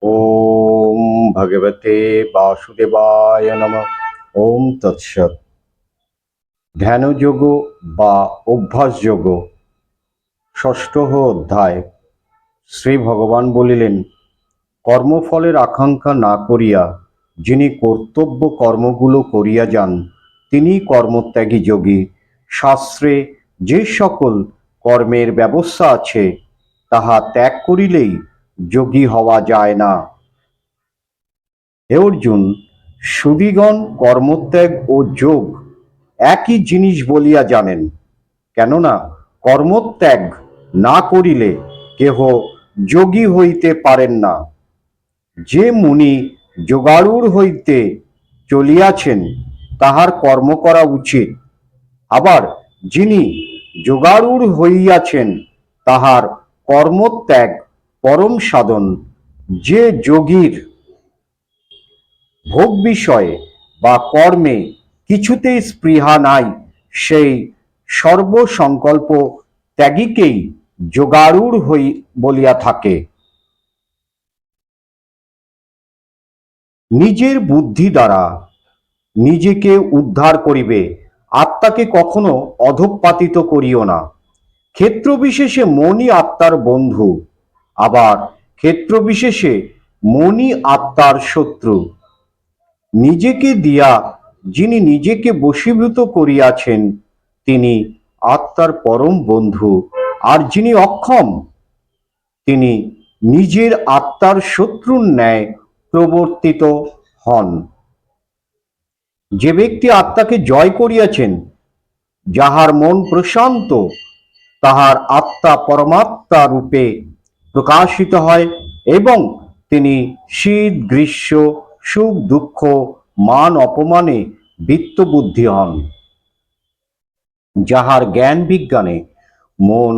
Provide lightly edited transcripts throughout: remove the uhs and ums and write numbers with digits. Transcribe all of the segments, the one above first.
ওম ভগবতে বাসুদেবায় নমঃ। ওম তৎসৎ। ধ্যানযোগ বা অভ্যাসযোগ ষষ্ঠ অধ্যায়। শ্রী ভগবান বলিলেন, কর্মফলের আকাঙ্ক্ষা না করিয়া যিনি কর্তব্য কর্মগুলো করিয়া যান তিনি কর্মত্যাগী যোগী। শাস্ত্রে যে সকল কর্মের ব্যবস্থা আছে তাহা ত্যাগ করিলেই যোগী হওয়া যায় না। হে অর্জুন, সুধীগণ কর্মত্যাগ ও যোগ একই জিনিস বলিয়া জানেন, কেননা কর্মত্যাগ না করিলে কেহ যোগী হইতে পারেন না। যে মুনি যোগারূঢ় হইতে চলিয়াছেন তাহার কর্ম করা উচিত, আবার যিনি যোগারূঢ় হইয়াছেন তাহার কর্মত্যাগ পরম সাধন। যে যোগীর ভোগ বিষয়ে বা কর্মে কিছুতেই স্পৃহা নাই, সেই সর্বসংকল্প ত্যাগীকেই যোগারূঢ় বলিয়া থাকে। নিজের বুদ্ধি দ্বারা নিজেকে উদ্ধার করিবে, আত্মাকে কখনো অধঃপাতিত করিও না। ক্ষেত্র বিশেষে মনই আত্মার বন্ধু, আবার ক্ষেত্র বিশেষে মনই আত্মার শত্রু। নিজেকে দিয়া যিনি নিজেকে বশীভূত করিয়াছেন তিনি আত্মার পরম বন্ধু, আর যিনি অক্ষম তিনি নিজের আত্মার শত্রুর ন্যায় প্রবর্তিত হন। যে ব্যক্তি আত্মাকে জয় করিয়াছেন, যাহার মন প্রশান্ত, তাহার আত্মা পরমাত্মা রূপে প্রকাশিত হয় এবং তিনি শীত গ্রীষ্ম সুখ দুঃখ মান অপমানে বিত্তবুদ্ধি হন। যাহার জ্ঞান বিজ্ঞানে মন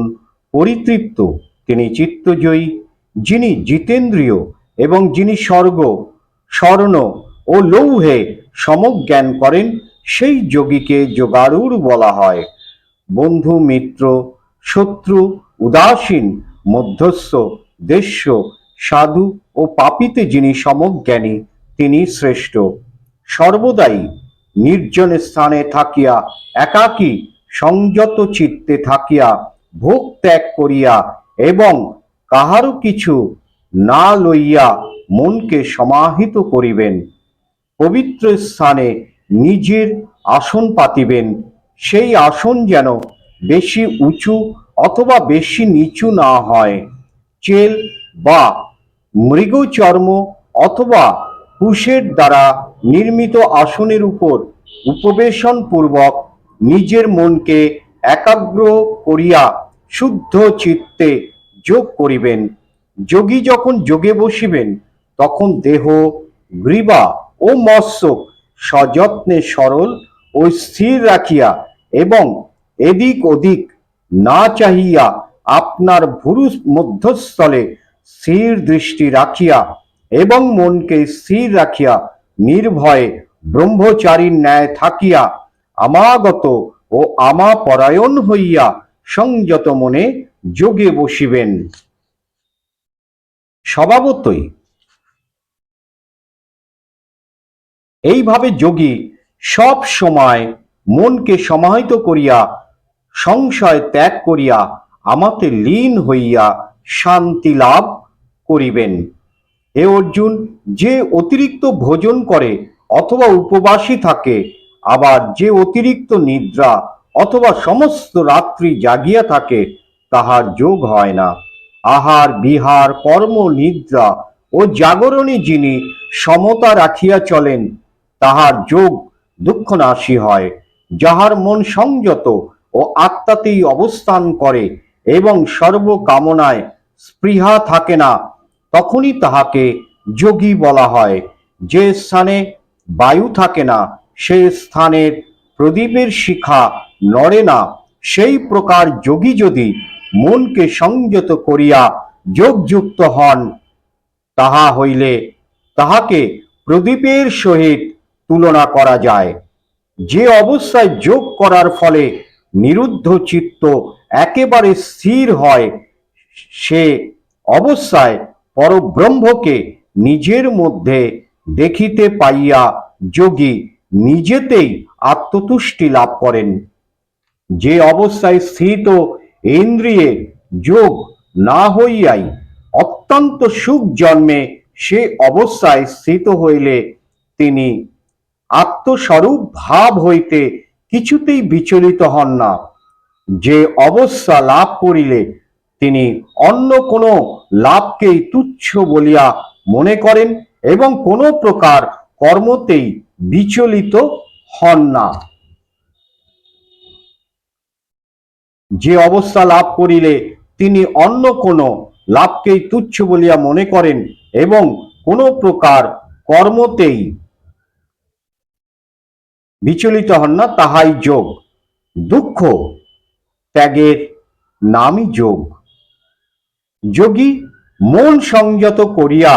পরিতৃপ্ত তিনি চিত্তজয়ী। যিনি জিতেন্দ্রিয় এবং যিনি স্বর্গ স্বর্ণ ও লৌহে সমজ্ঞান করেন সেই যোগীকে যোগারূঢ় বলা হয়। বন্ধু মিত্র শত্রু উদাসীন মধ্যস্থ দেশ্য সাধু ও পাপীতে যিনি সমজ্ঞানী তিনি শ্রেষ্ঠ। সর্বদাই নির্জন স্থানে থাকিয়া একাকী সংযত চিত্তে থাকিয়া ভোগ ত্যাগ করিয়া এবং কাহারও কিছু না লইয়া মনকে সমাহিত করিবেন। পবিত্র স্থানে নিজের আসন পাতিবেন, সেই আসন যেন বেশি উঁচু অথবা বেশি নিচু না হয়। চেল বা মৃগচর্ম অথবা কুশের দ্বারা নির্মিত আসনের উপর উপবেশন পূর্বক নিজের মনকে একাগ্র করিয়া শুদ্ধ চিত্তে যোগ করিবেন। যোগী যখন যোগে বসিবেন তখন দেহ গ্রীবা ও মস্তক সযত্নে সরল ও স্থির রাখিয়া এবং এদিক ওদিক না চাহিয়া আপনার ভুরু মধ্যস্থলে স্থির দৃষ্টি রাখিয়া এবং মনকে স্থির রাখিয়া নির্ভয়ে ব্রহ্মচারীর ন্যায় থাকিয়া আমাগত ও আমাপরায়ণ হইয়া সংযত মনে যোগে বসিবেন। স্বভাবতই এইভাবে যোগী সব সময় মনকে সমাহিত করিয়া সংশয় ত্যাগ করিয়া আমাতে লীন হইয়া শান্তি লাভ করিবেন। হে অর্জুন, যে অতিরিক্ত ভোজন করে অথবা উপবাসী থাকে, আবার যে অতিরিক্ত নিদ্রা অথবা সমস্ত রাত্রি জাগিয়া থাকে, তাহার যোগ হয় না। আহার বিহার কর্ম নিদ্রা ও জাগরণে যিনি সমতা রাখিয়া চলেন তাহার যোগ দুঃখনাশী হয়। যাহার মন সংযত ও আত্মাতেই অবস্থান করে এবং সর্বকামনায় স্পৃহা থাকে না, তখনই তাহাকে যোগী বলা হয়। যে স্থানে বায়ু থাকে না, সে স্থানের প্রদীপের শিখা নড়ে না, সেই প্রকার যোগী যদি মনকে সংযত করিয়া যোগযুক্ত হন, তাহা হইলে তাহাকে প্রদীপের সহিত তুলনা করা যায়। যে অবস্থায় যোগ করার ফলে নিরুদ্ধ চিত্ত একেবারে স্থির হয়, সে অবস্থায় পরব্রহ্মকে নিজের মধ্যে দেখিতে পাইয়া যোগী নিজেতেই আত্মতুষ্টি লাভ করেন। যে অবস্থায় স্থিত ইন্দ্রিয়ের যোগ না হইয়াই অত্যন্ত সুখ জন্মে, সে অবস্থায় স্থিত হইলে তিনি আত্মস্বরূপ ভাব হইতে কিছুতেই বিচলিত হন না। যে অবস্থা লাভ করিলে তিনি অন্য কোনো লাভকেই তুচ্ছ বলিয়া মনে করেন এবং কোনো প্রকার কর্মতেই বিচলিত হন না। যে অবস্থা লাভ করিলে তিনি অন্য কোনো লাভকেই তুচ্ছ বলিয়া মনে করেন এবং কোনো প্রকার কর্মতেই বিচলিত হন না, তাহাই যোগ। দুঃখ ত্যাগের নামই যোগ। যোগী মন সংযত করিয়া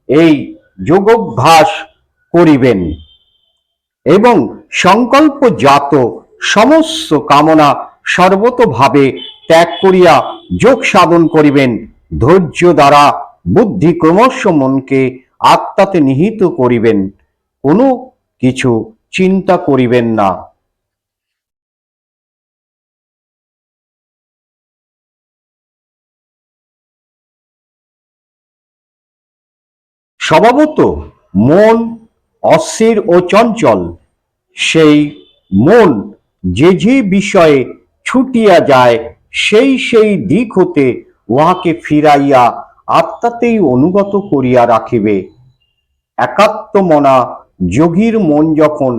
এই যোগাভ্যাস করিবেন এবং সংকল্পজাত সমস্ত কামনা সর্বতোভাবে ত্যাগ করিয়া যোগ সাধন করিবেন। ধৈর্য দ্বারা বুদ্ধি ক্রমশ মনকে আত্মাতে নিহিত করিবেন, কোনো কিছু চিন্তা করিবেন না। স্বভাবত মন অস্থির ও চঞ্চল। সেই মন যে যে বিষয়ে ছুটিয়া যায় সেই সেই দিক হতে উহাকে ফিরাইয়া আত্মাতেই অনুগত করিয়া রাখিবে। একাত্মমনা যোগীর মন যখন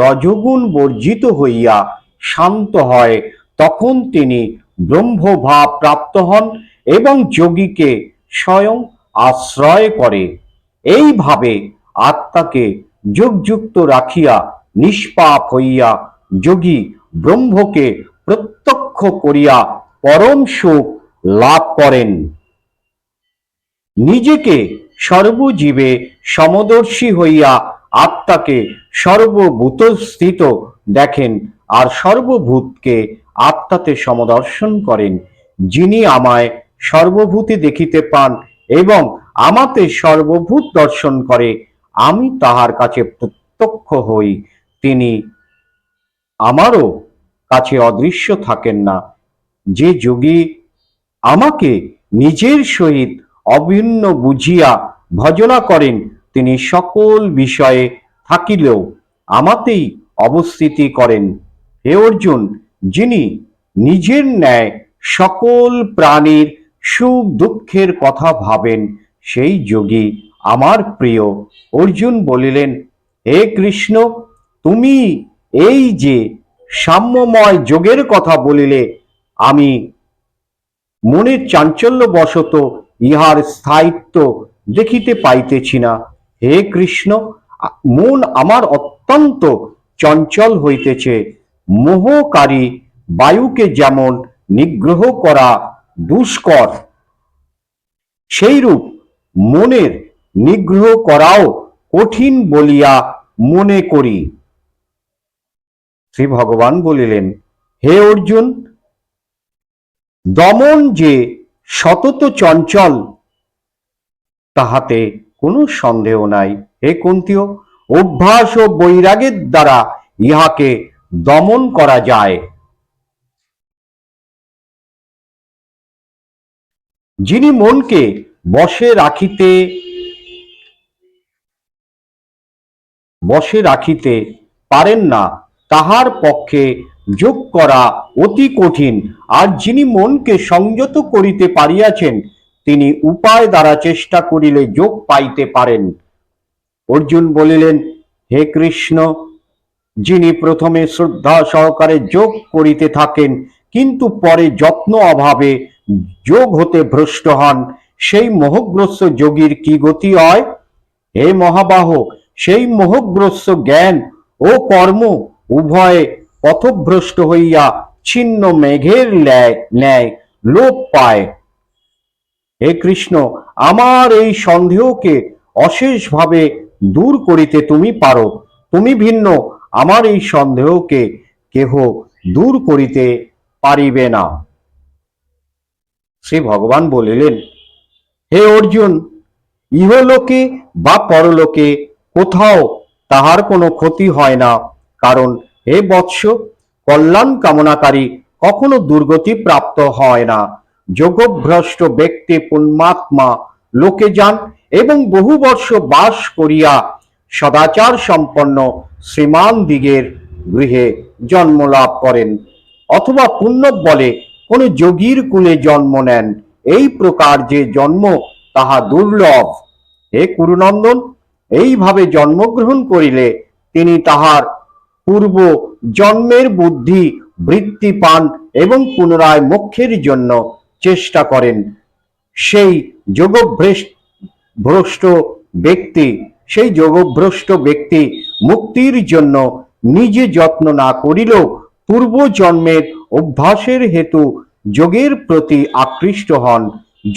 রজগুণ বর্জিত হইয়া শান্ত হয়, তখন তিনি ব্রহ্মভাব প্রাপ্ত হন এবং যোগীকে স্বয়ং আশ্রয় করে। এইভাবে আত্মাকে যোগযুক্ত রাখিয়া নিষ্পাপ হইয়া যোগী ব্রহ্মকে প্রত্যক্ষ করিয়া পরম সুখ লাভ করেন। নিজেকে সর্বজীবে সমদর্শী হইয়া আত্মাকে সর্বভূতস্থিত দেখেন আর সর্বভূতকে আত্মাতে সমদর্শন করেন। যিনি আমায় সর্বভূতে দেখিতে পান এবং আমাতে সর্বভূত দর্শন করে, আমি তাহার কাছে প্রত্যক্ষ হই, তিনি আমারও কাছে অদৃশ্য থাকেন না। যে যোগী আমাকে নিজের সহিত অভিন্ন বুঝিয়া ভজনা করেন, তিনি সকল বিষয়ে থাকিলেও আমাতেই অবস্থিতি করেন। হে অর্জুন, যিনি নিজের ন্যায় সকল প্রাণীর সুখ দুঃখের কথা ভাবেন, সেই যোগী আমার প্রিয়। অর্জুন বলিলেন, হে কৃষ্ণ, তুমি এই যে সাম্যময় যোগের কথা বলিলে, আমি মনের চাঞ্চল্য বশত ইহার স্থায়িত্ব দেখিতে পাইতেছি না। হে কৃষ্ণ, মন আমার অত্যন্ত চঞ্চল হইতেছে। মোহকারী বায়ুকে যেমন নিগ্রহ করা দুষ্কর, সেইরূপ মনের নিগ্রহ করাও কঠিন বলিয়া মনে করি। শ্রী ভগবান বলিলেন, হে অর্জুন, দমন যে সতত চঞ্চল, তাহাতে কোনো সন্দেহ নাই। হে কুন্তীয়, অভ্যাস ও বৈরাগের দ্বারা ইহাকে দমন করা যায়। যিনি মনকে বশে রাখিতে পারেন না, তাহার পক্ষে যোগ করা অতি কঠিন। আর যিনি মনকে সংযত করিতে পারিয়াছেন, তিনি উপায় দ্বারা চেষ্টা করিলে যোগ পাইতে পারেন। অর্জুন বলিলেন, হে কৃষ্ণ, যিনি প্রথমে শ্রদ্ধা সহকারে যোগ করিতে থাকেন কিন্তু পরে যত্ন অভাবে যোগ হতে ভ্রষ্ট হন, সেই মোহগ্রস্ত যোগীর কি গতি হয়? হে মহাবাহ, সেই মোহগ্রস্ত জ্ঞান ও কর্ম উভয়ে পথভ্রষ্ট হইয়া ছিন্ন মেঘের ন্যায় লোপ পায়। হে কৃষ্ণ, আমার এই সন্দেহকে অশেষভাবে দূর করিতে তুমি পারো। তুমি ভিন্ন আমার এই সন্দেহকে কেহ দূর করিতে পারিবে না। শ্রী ভগবান বলিলেন, হে অর্জুন, ইহলোকে বা পরলোকে কোথাও তাহার কোনো ক্ষতি হয় না, কারণ হে বৎস, কল্যাণ কামনাকারী কখনো দুর্গতি প্রাপ্ত হয় না। যোগভ্রষ্ট ব্যক্তি পুণ্যাত্মা লোকে যান এবং বহু বর্ষ বাস করিয়া সদাচার সম্পন্ন শ্রীমান দিগের গৃহে জন্ম লাভ করেন, অথবা পুণ্য বলে কোনো যোগীর কুলে জন্ম নেন। এই প্রকার যে জন্ম তাহা দুর্লভ। হে কুরুনন্দন, এইভাবে জন্মগ্রহণ করিলে তিনি তাহার পূর্ব জন্মের বুদ্ধি বৃত্তি পান এবং পুনরায় মোক্ষের জন্য চেষ্টা করেন। সেই যোগভ্রষ্ট ব্যক্তি মুক্তির জন্য নিজে যত্ন না করিলেও পূর্ব জন্মের অভ্যাসের হেতু যোগের প্রতি আকৃষ্ট হন।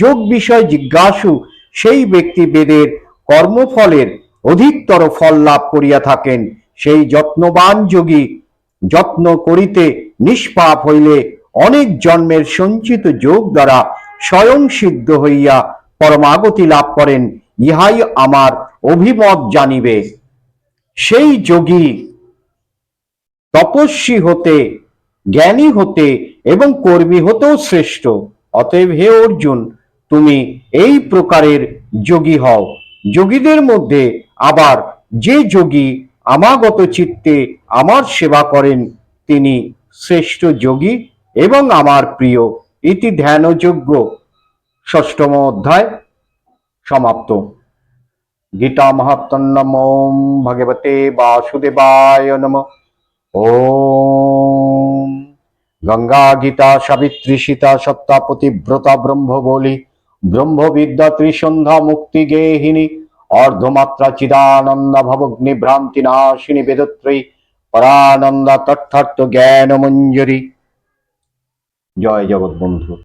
যোগ বিষয় জিজ্ঞাসু সেই ব্যক্তি বেদের কর্মফলের অধিকতর ফল লাভ করিয়া থাকেন। সেই যত্নবান যোগী যত্ন করিতে নিষ্পাপ হইলে অনেক জন্মের সঞ্চিত যোগ দ্বারা স্বয়ং সিদ্ধ হইয়া পরমাগতি লাভ করেন। ইহাই আমার অভিমত জানিবে। সেই যোগী তপস্বী হতে, জ্ঞানী হতে এবং কর্মী হতেও শ্রেষ্ঠ। অতএব হে অর্জুন, তুমি এই প্রকারের যোগী হও। যোগীদের মধ্যে আবার যে যোগী আমাগত চিত্তে আমার সেবা করেন তিনি শ্রেষ্ঠ যোগী এবং আমার প্রিয়। ইতি ধ্যানযোগ্য ষষ্ঠম অধ্যায় সমাপ্ত। গীতা মাহাত্ম্যম। ওম ভগবতে বাসুদেবায় নমঃ। ওম গঙ্গা গীতা সাবিত্রী সীতা সত্তা পতিব্রতা ব্রহ্মবলি ব্রহ্মবিদ্যা ত্রিসন্ধ্যা মুক্তি গেহিনী অর্ধমাত্রা চিদানন্দ ভবগ্নি ভ্রান্তি নাশিনী বেদত্রয়ী পরানন্দা তথার্থ জ্ঞান মঞ্জরি। জয় জগৎ বন্ধু।